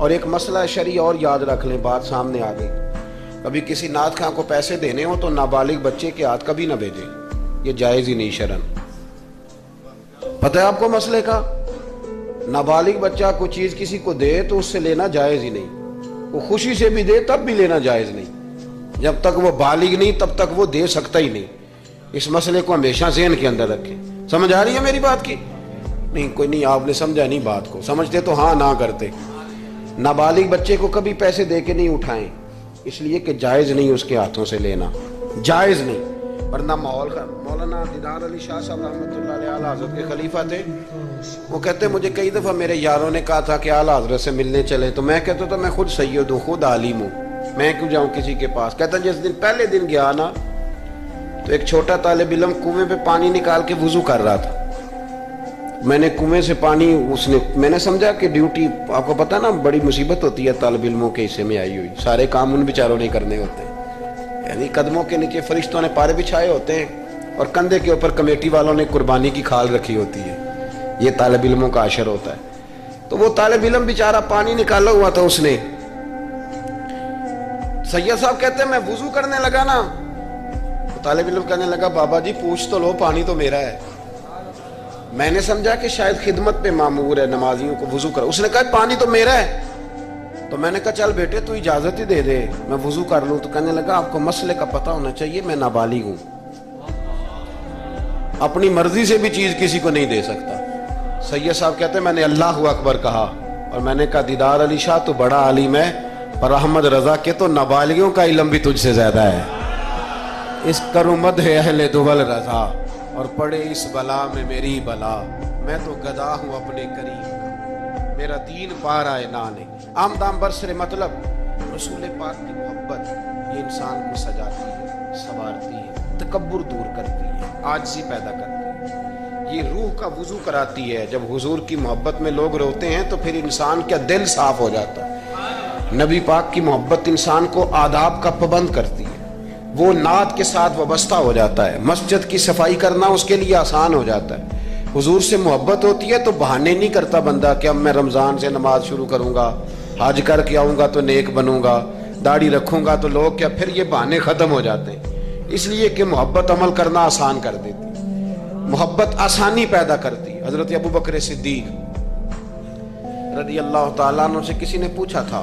اور ایک مسئلہ شرعی اور یاد رکھ لیں، بات سامنے آ گئی، کبھی کسی نعت خواں کو پیسے دینے ہو تو نابالغ بچے کے ہاتھ کبھی نہ بھیجیں، یہ جائز ہی نہیں شرعن۔ پتہ ہے آپ کو مسئلے کا؟ نابالغ بچہ کوئی چیز کسی کو دے تو اس سے لینا جائز ہی نہیں، وہ خوشی سے بھی دے تب بھی لینا جائز نہیں، جب تک وہ بالغ نہیں تب تک وہ دے سکتا ہی نہیں۔ اس مسئلے کو ہمیشہ ذہن کے اندر رکھیں۔ سمجھ آ رہی ہے میری بات کی؟ نہیں کوئی نہیں، آپ نے سمجھا نہیں بات کو، سمجھتے تو ہاں نہ کرتے۔ نابالغ بچے کو کبھی پیسے دے کے نہیں اٹھائیں، اس لیے کہ جائز نہیں اس کے ہاتھوں سے لینا، جائز نہیں۔ ورنہ مولانا دیدار علی شاہ صاحب رحمۃ اللہ علیہ اعلیٰ حضرت کے خلیفہ تھے، وہ کہتے مجھے کئی دفعہ میرے یاروں نے کہا تھا کہ اعلیٰ حضرت سے ملنے چلے، تو میں کہتا تھا میں خود سید ہوں، خود عالم ہوں، میں کیوں جاؤں کسی کے پاس۔ کہتا جس دن پہلے دن گیا نا تو ایک چھوٹا طالب علم کنویں پہ پانی نکال کے وضو کر رہا تھا، میں نے کنویں سے پانی میں نے سمجھا کہ ڈیوٹی، آپ کو پتا نا بڑی مصیبت ہوتی ہے طالب علموں کے حصے میں آئی ہوئی، سارے کام ان بیچاروں نہیں کرنے ہوتے، یعنی قدموں کے نیچے فرشتوں نے پارے بچھائے ہوتے ہیں اور کندھے کے اوپر کمیٹی والوں نے قربانی کی کھال رکھی ہوتی ہے، یہ طالب علموں کا عشر ہوتا ہے۔ تو وہ طالب علم بیچارہ پانی نکالا ہوا تھا، اس نے، سید صاحب کہتے ہیں میں وضو کرنے لگا نا، طالب علم کہنے لگا بابا جی پوچھ تو لو، پانی تو میرا ہے۔ میں نے سمجھا کہ شاید خدمت پہ مامور ہے، نمازیوں کو وضو کر، اس نے کہا پانی تو میرا ہے۔ تو میں نے کہا چل بیٹے تو اجازت ہی دے دے میں وضو کر لوں۔ تو کہنے لگا آپ کو مسئلے کا پتہ ہونا چاہیے، میں نابالغ ہوں، اپنی مرضی سے بھی چیز کسی کو نہیں دے سکتا۔ سید صاحب کہتے ہیں میں نے اللہ اکبر کہا اور میں نے کہا دیدار علی شاہ تو بڑا عالم ہے، پر احمد رضا کے تو نابالغوں کا علم بھی تجھ سے زیادہ ہے۔ اس کرو مدح اہل دول رضا اور پڑے اس بلا میں میری بلا، میں تو گدا ہوں اپنے کریم کا، میرا دین پا رہا ہے نانے۔ عام دام برسر مطلب رسول پاک کی محبت یہ انسان کو سجاتی ہے، سنوارتی ہے، تکبر دور کرتی ہے، عاجزی پیدا کرتی ہے، یہ روح کا وضو کراتی ہے۔ جب حضور کی محبت میں لوگ روتے ہیں تو پھر انسان کا دل صاف ہو جاتا ہے۔ نبی پاک کی محبت انسان کو آداب کا پابند کرتی ہے، وہ نعت کے ساتھ وابستہ ہو جاتا ہے، مسجد کی صفائی کرنا اس کے لیے آسان ہو جاتا ہے۔ حضور سے محبت ہوتی ہے تو بہانے نہیں کرتا بندہ کہ اب میں رمضان سے نماز شروع کروں گا، حج کر کے آؤں گا تو نیک بنوں گا، داڑھی رکھوں گا تو لوگ کیا، پھر یہ بہانے ختم ہو جاتے ہیں۔ اس لیے کہ محبت عمل کرنا آسان کر دیتی ہے، محبت آسانی پیدا کرتی ہے۔ حضرت ابو بکر صدیق رضی اللہ تعالیٰ عنہ سے کسی نے پوچھا تھا